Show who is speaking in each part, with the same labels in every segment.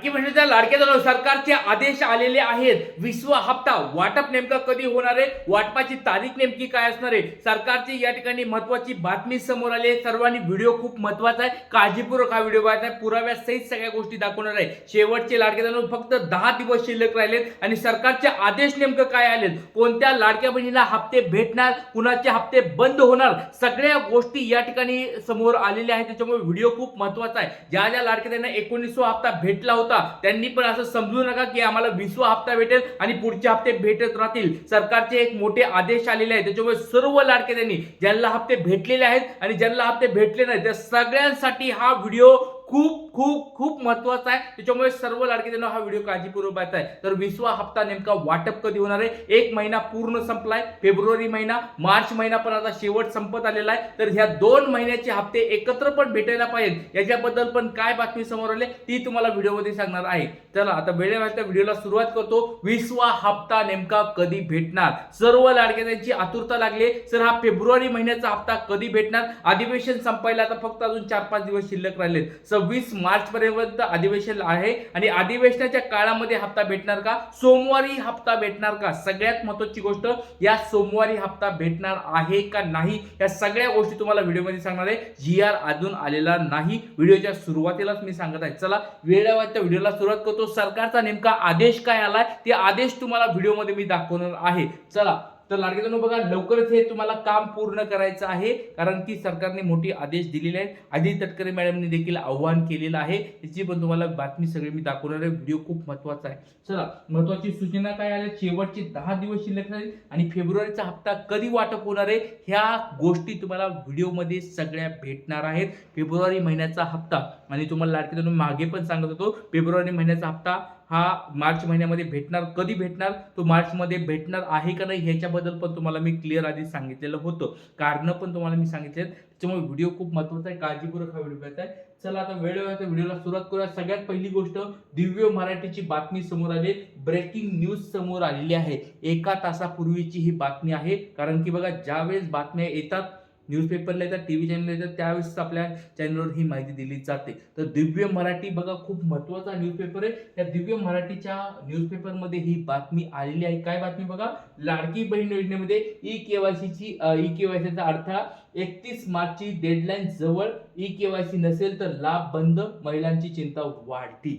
Speaker 1: की म्हणजे त्या लाडक्या बहिणीला सरकारचे आदेश आलेले आहेत. 20वा हप्ता वाटप नेमका कधी होणार आहे, वाटपाची तारीख नेमकी काय असणार आहे, सरकारची या ठिकाणी महत्त्वाची बातमी समोर आली आहे. सर्वांनी व्हिडिओ खूप महत्त्वाचा आहे, काळजीपूर्वक हा व्हिडिओ पाहताय. पुराव्यासहित सगळ्या गोष्टी दाखवणार आहे. शेवटचे लाडक्या बहिणीला फक्त 10 दिवस शिल्लक राहिलेत आणि सरकारचे आदेश नेमकं काय आलेत, कोणत्या लाडक्या बहिणीला हप्ते भेटणार, कुणाचे हप्ते बंद होणार, सगळ्या गोष्टी या ठिकाणी समोर आलेल्या आहेत. त्याच्यामुळे व्हिडिओ खूप महत्त्वाचा आहे. ज्या ज्या लाडक्या बहिणींना 19वा हप्ता भेटला होता त्यांनी पण असं समजू नका की आम्हाला 20वा हप्ता भेटेल आणि पुढचे हप्ते भेटत राहतील. सरकारचे एक मोठे आदेश आलेले आहेत. त्याच्यामुळे सर्व लाडक्या बहिणी ज्यांना हप्ते भेटलेले आहेत आणि ज्यांना हप्ते भेटले नाही त्या सगळ्यांसाठी हा व्हिडिओ खूप खूप खूप महत्त्वाचा आहे. त्याच्यामुळे सर्व लाडके जण हा व्हिडिओ काळजीपूर्वक पाहताय. तर 20वा हप्ता नेमका वाटप कधी होणार आहे, एक महिना पूर्ण संपलाय, फेब्रुवारी महिना, मार्च महिना पण आता शेवट संपत आलेला आहे. तर ह्या 2 महिन्याचे हप्ते एकत्र पण भेटायला पाहिजे याच्याबद्दल पण काय बातमी समोर आली ती तुम्हाला व्हिडिओमध्ये सांगणार आहे. चला आता वेळेवर व्हिडिओला सुरुवात करतो. 20वा हप्ता नेमका कधी भेटणार, सर्व लाडक्यांची आतुरता लागली. सर हा फेब्रुवारी महिन्याचा हप्ता कधी भेटणार, अधिवेशन संपायला आता फक्त अजून 4-5 दिवस शिल्लक राहिले. 26 मार्च पर्यंत अधिवेशन आहे आणि अधिवेशनाच्या काळामध्ये हप्ता भेटणार का, सोमवारी हप्ता भेटणार का, सगळ्यात महत्त्वाची गोष्ट या सोमवारी हप्ता भेटणार आहे का नाही या सगळ्या गोष्टी तुम्हाला व्हिडिओमध्ये सांगणार आहे. GR अजून आलेला नाही, व्हिडिओच्या सुरुवातीलाच मी सांगत आहे. चला वेळेवर त्या व्हिडिओला सुरुवात करतो. सरकारचा नेमका आदेश काय आलाय ते आदेश तुम्हाला व्हिडिओमध्ये मी दाखवणार आहे. चला तर लाडक्यांनो बघा लवकरच हे तुम्हाला काम पूर्ण करायचं आहे, कारण की सरकारने मोठी आदेश दिलेले आहेत. अदिती तटकरे मॅडमने देखील आव्हान केलेलं आहे, याची पण तुम्हाला बातमी सगळी मी दाखवणार आहे. व्हिडिओ खूप महत्त्वाचा आहे. चला महत्त्वाची सूचना काय आल्या, शेवटचे 10 दिवस शिल्लक राहील आणि फेब्रुवारीचा हप्ता कधी वाटप होणार आहे ह्या गोष्टी तुम्हाला व्हिडिओमध्ये सगळ्या भेटणार आहेत. फेब्रुवारी महिन्याचा हप्ता आणि तुम्हाला लाडक्यांनो मागे पण सांगत होतो फेब्रुवारी महिन्याचा हप्ता हा मार्च महिन्यामध्ये भेटणार, कधी भेटणार, तो मार्च मध्ये भेटणार आहे का नाही ह्याच्याबद्दल पण तुम्हाला मी क्लिअर आधी सांगितलेलं होतं, कारण पण तुम्हाला मी सांगितलेत. त्याच्यामुळे व्हिडिओ खूप महत्त्वाचा आहे, काळजीपूर्वक हा व्हिडिओ पाहताय. चला आता वेळेवर व्हिडिओला सुरुवात करूया. सगळ्यात पहिली गोष्ट दिव्य मराठीची बातमी समोर आली, ब्रेकिंग न्यूज समोर आलेली आहे. 1 तासापूर्वीची ही बातमी आहे, कारण की बघा ज्यावेळेस बातम्या येतात न्यूजपेपरला येतात, टीव्ही चॅनल येतात, त्यावेळेस आपल्या चॅनलवर ही माहिती दिली जाते. तर दिव्य मराठी बघा खूप महत्त्वाचा न्यूजपेपर आहे. त्या दिव्य मराठीच्या न्यूजपेपरमध्ये ही बातमी आलेली आहे. काय बातमी बघा, लाडकी बहीण योजनेमध्ये ई-केवायसीचा अडथळा, 31 मार्चची डेडलाईन जवळ, ई-केवायसी नसेल तर लाभ बंद, महिलांची चिंता वाढती.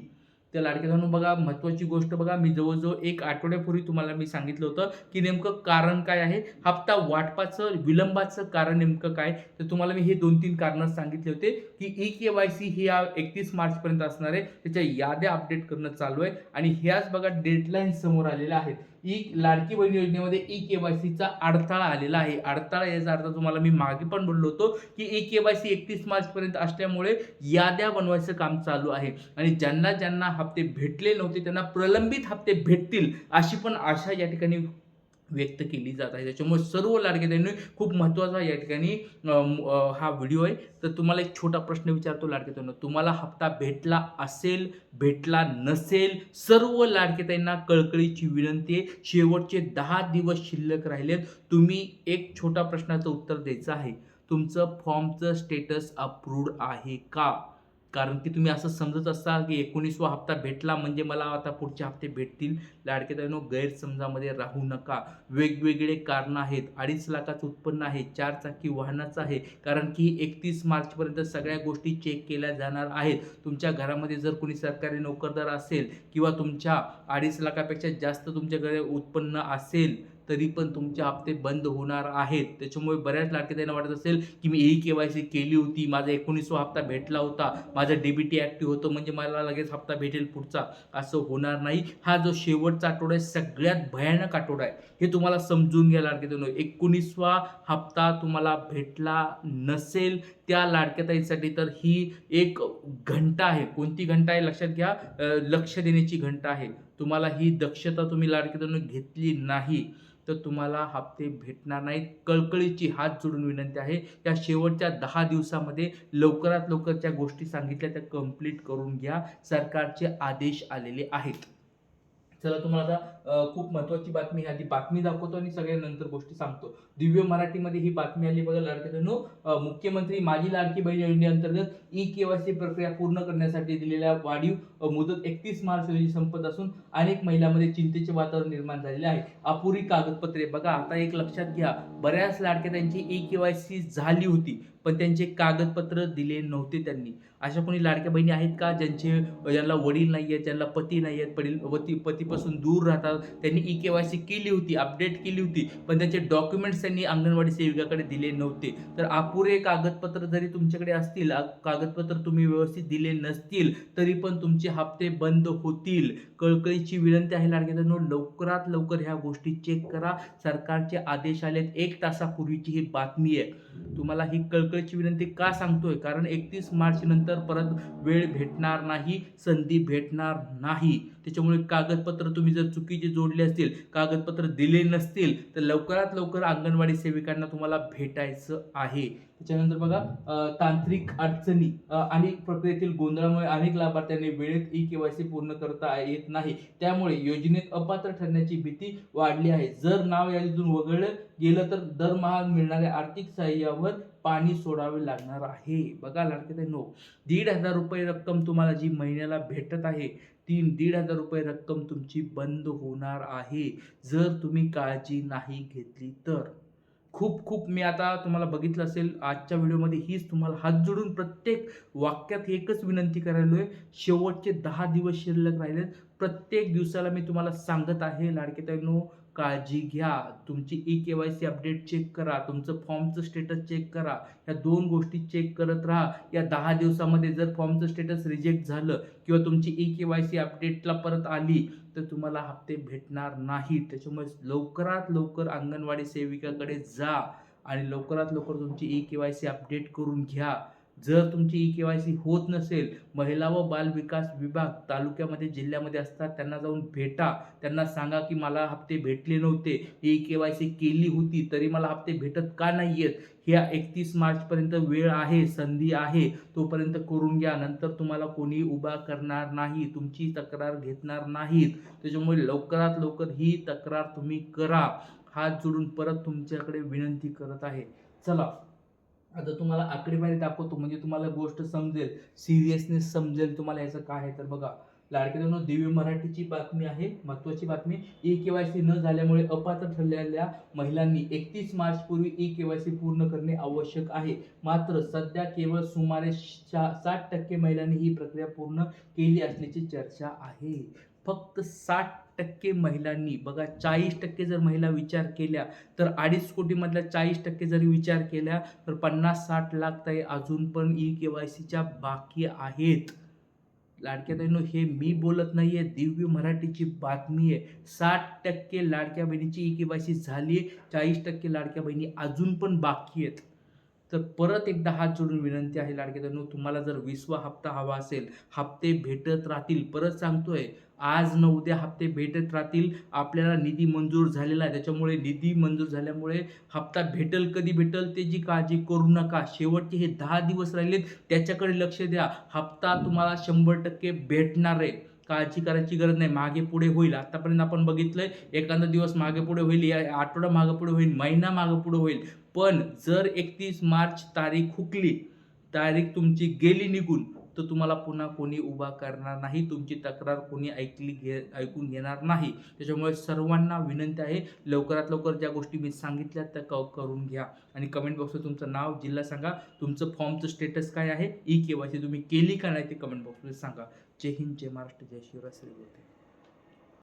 Speaker 1: त्या लाडक्यांनो बघा महत्त्वाची गोष्ट बघा, मी जवळजवळ 1 आठवड्यापूर्वी तुम्हाला मी सांगितलं होतं की नेमकं कारण काय आहे, हप्ता वाटपाचं विलंबाचं कारण नेमकं काय. तर तुम्हाला मी हे 2-3 कारणं सांगितले होते की ई-केवायसी ही 31 मार्च पर्यंत असणार आहे, त्याच्या याद्या अपडेट करणं चालू आहे आणि ह्याच बघा डेडलाईन समोर आलेल्या आहेत. लाडकी बहीण योजनेमध्ये ई-केवायसीचा अडथळा आलेला आहे. अडथळा याचा अर्थ तुम्हाला मी मागे पण बोललो होतो की ई-केवायसी 31 मार्च पर्यंत असल्यामुळे याद्या बनवायचं काम चालू आहे आणि ज्यांना ज्यांना हप्ते भेटले नव्हते त्यांना प्रलंबित हप्ते भेटतील अशी पण आशा या ठिकाणी व्यक्त केली जात आहे. त्याच्यामुळे सर्व लाडक्यांनी खूप महत्त्वाचा या ठिकाणी हा व्हिडिओ आहे. तर तुम्हाला एक छोटा प्रश्न विचारतो लाडक्यांनो, तुम्हाला हप्ता भेटला असेल, भेटला नसेल, सर्व लाडक्यांना कळकळीची विनंती आहे, शेवटचे 10 दिवस शिल्लक राहिलेत. तुम्ही एक छोटा प्रश्नाचं उत्तर द्यायचं आहे, तुमचं फॉर्मचं स्टेटस अप्रूव्ड आहे का. कारण की तुम्ही असं समजत असाल की 19वा हप्ता भेटला म्हणजे मला आता पुढचे हप्ते भेटतील. लाडक्यांनो गैरसमजामध्ये राहू नका. वेगवेगळे कारणं आहेत. 2.5 लाखाचं उत्पन्न आहे, 4 चाकी वाहनाचं आहे, कारण की 31 मार्चपर्यंत सगळ्या गोष्टी चेक केल्या जाणार आहेत. तुमच्या घरामध्ये जर कोणी सरकारी नोकरदार असेल किंवा तुमच्या 2.5 लाखापेक्षा जास्त तुमच्याकडे उत्पन्न असेल तरी पण तुमचे हप्ते बंद होणार आहेत. त्याच्यामुळे बऱ्याच लाडक्यांना वाटत असेल की मी ई-केवायसी केली होती, माझा 19वा हप्ता भेटला होता, माझं डीबीटी ॲक्टिव्ह होतं म्हणजे मला लगेच हप्ता भेटेल पुढचा. असं होणार नाही. हा जो शेवटचा आठवडा आहे सगळ्यात भयानक आठवडा आहे, हे तुम्हाला समजून घ्या लाडक्यांनो. 19वा हप्ता तुम्हाला भेटला नसेल त्या लाडक्याताईंसाठी तर ही एक घंटा आहे. कोणती घंटा आहे लक्षात घ्या, लक्ष देण्याची घंटा आहे. तुम्हाला ही दक्षता तुम्ही लाडक्यांनो घेतली नाही तर तुम्हाला हप्ते भेटणार नाहीत. कळकळीची हात जोडून विनंती आहे, या शेवटच्या 10 दिवसामध्ये लवकरात लवकर ज्या गोष्टी सांगितल्या त्या कंप्लीट करून घ्या. सरकारचे आदेश आलेले आहेत. चला तुम्हाला आता खूप महत्त्वाची बातमी आधी बातमी दाखवतो आणि सगळ्या नंतर गोष्टी सांगतो. दिव्य मराठीमध्ये ही बातमी आली बघा लाडक्यांनो, मुख्यमंत्री माझी लाडकी बहीण योजनेअंतर्गत ई-केवायसी प्रक्रिया पूर्ण करण्यासाठी दिलेल्या वाढीव मुदत 31 मार्च रोजी संपत असून अनेक महिलांमध्ये चिंतेचे वातावरण निर्माण झालेले आहे. अपुरी कागदपत्रे बघा, आता एक लक्षात घ्या, बऱ्याच लाडक्या त्यांची ई-केवायसी झाली होती पण त्यांचे कागदपत्र दिले नव्हते त्यांनी. अशा कोणी लाडक्या बहिणी आहेत का ज्यांना वडील नाही आहेत, ज्यांना पती नाही आहेत, पतीपासून दूर राहतात, त्यांनी ई-केवायसी केली होती, अपडेट केली होती पण त्यांचे डॉक्युमेंट्स त्यांनी अंगणवाडी सेविकाकडे दिले नव्हते. तर अपुरे कागदपत्र जरी तुमच्याकडे असतील, कागदपत्र तुम्ही व्यवस्थित दिले नसतील तरी पण तुमचे हप्ते बंद होतील. कळकळीची विनंती आहे लाडक्यांनो, लवकरात लवकर ह्या गोष्टी चेक करा. सरकारचे आदेश आलेत, 1 तासापूर्वीची ही बातमी आहे. तुम्हाला ही कळकळीची विनंती का सांगतोय, कारण 31 मार्च नंतर परत वेळ भेटणार नाही, संधी भेटणार नाही. त्याच्यामुळे कागदपत्र तुम्ही जर चुकीचे जोडले असतील, कागदपत्र दिले नसतील तर लवकरात लवकर अंगणवाडी सेविकांना तुम्हाला भेटायचं आहे. त्याच्यानंतर बघा, तांत्रिक अडचणी आणि प्रक्रियेतील गोंधळामुळे अनेक लाभार्थ्यांनी वेळेत ई-केवायसी पूर्ण करता येत नाही. त्यामुळे योजनेत अपात्र ठरण्याची भीती वाढली आहे. जर नाव यादीतून वगळलं गेलं तर दरमहा मिळणाऱ्या आर्थिक सहाय्यावर पाणी सोडावे लागणार आहे. बघा लाडक्यांनो, 1,500 रुपये रक्कम तुम्हाला जी महिन्याला भेटत आहे, ती 1,500 रुपये रक्कम तुमची बंद होणार आहे जर तुम्ही काळजी नाही घेतली तर. खूप मी आता तुम्हाला बघितलं असेल आजच्या व्हिडिओमध्ये, हीच तुम्हाला हात जोडून प्रत्येक वाक्यात एकच विनंती करायलोय, शेवटचे 10 दिवस शिल्लक राहिलेत. प्रत्येक दिवसाला मी तुम्हाला सांगत आहे लाडकेताईंनो, काळजी घ्या, तुमची ई-केवायसी अपडेट चेक करा, तुमचं फॉर्मचं स्टेटस चेक करा. या 2 गोष्टी चेक करत राहा. या 10 दिवसामध्ये जर फॉर्मचं स्टेटस रिजेक्ट झालं किंवा तुमची ई-केवायसी अपडेटला परत आली तर तुम्हाला हप्ते भेटणार नाहीत. त्याच्यामुळे लवकरात लवकर अंगणवाडी सेविकाकडे जा आणि लवकरात लवकर तुमची ई-केवायसी अपडेट करून घ्या. जर तुमची ई-केवायसी होत नसेल, महिला व बाल विकास विभाग तालुक्यामध्ये, जिल्ह्यामध्ये असतात, त्यांना जाऊन भेटा. त्यांना सांगा की मला हप्ते भेटले नव्हते, ई-केवायसी केली होती तरी मला हप्ते भेटत का नाहीयेत. ह्या 31 मार्चपर्यंत वेळ आहे, संधी आहे, तोपर्यंत करून घ्या. नंतर तुम्हाला कोणी उभा करणार नाही, तुमची तक्रार घेणार नाहीत. त्याच्यामुळे लवकरात लवकर ही तक्रार तुम्ही करा. हात जोडून परत तुमच्याकडे विनंती करत आहे. चला, आता तुम्हाला आकडेवारी दाखवतो म्हणजे तुम्हाला गोष्ट समजेल, सिरियसनेस समजेल तुम्हाला याचं काय आहे. तर बघा लाडक्यांनो, दिव्य मराठीची बातमी आहे, महत्त्वाची बातमी. ई-केवायसी न झाल्यामुळे अपात्र ठरलेल्या महिलांनी 31 मार्च पूर्वी ई-केवायसी पूर्ण करणे आवश्यक आहे. मात्र सध्या केवळ सुमारे 60% महिलांनी ही प्रक्रिया पूर्ण केली असल्याची चर्चा आहे. फक्त 60% महिलांनी. बघा, 40% जर महिला विचार केल्या तर 2.5 कोटीमधल्या 40% जरी विचार केल्या तर 50-60 लाख ताई अजून पण ई-केवायसीच्या बाकी आहेत. लाडक्याताईंनो, हे मी बोलत नाहीये, दिव्य मराठीची बातमी आहे. 60% लाडक्या बहिणीची ई-केवायसी झाली, 40% लाडक्या बहिणी अजून पण बाकी आहेत. तर परत एकदा हात जोडून विनंती आहे लाडक्यांनो, तुम्हाला जर 20वा हप्ता हवा असेल, हप्ते भेटत राहतील. परत सांगतोय, आज न उद्या हप्ते भेटत राहतील. आपल्याला निधी मंजूर झालेला आहे, त्याच्यामुळे निधी मंजूर झाल्यामुळे हप्ता भेटल, कधी भेटल त्याची काळजी करू नका. शेवटचे हे 10 दिवस राहिलेत, त्याच्याकडे लक्ष द्या. हप्ता तुम्हाला 100% भेटणार आहे, काळजी करायची गरज नाही. मागे पुढे होईल, आतापर्यंत आपण बघितलंय, एखादा दिवस मागे पुढे होईल, या आठवडा मागे पुढे होईल, महिना मागे पुढे होईल. पण जर 31 मार्च तारीख हुकली, तारीख तुमची गेली निघून, तर तुम्हाला पुन्हा कोणी उभा करणार नाही, तुमची तक्रार कोणी ऐकून घेणार नाही. त्याच्यामुळे सर्वांना विनंती आहे, लवकरात लवकर ज्या गोष्टी मी सांगितल्या त्या करून घ्या. आणि कमेंट बॉक्समध्ये तुमचं नाव, जिल्हा सांगा, तुमचं फॉर्मचं स्टेटस काय आहे, ई-केवायसी तुम्ही केली का नाही ते कमेंट बॉक्समध्ये सांगा. जय हिंद, जय महाराष्ट्र, जय शिवराय, श्री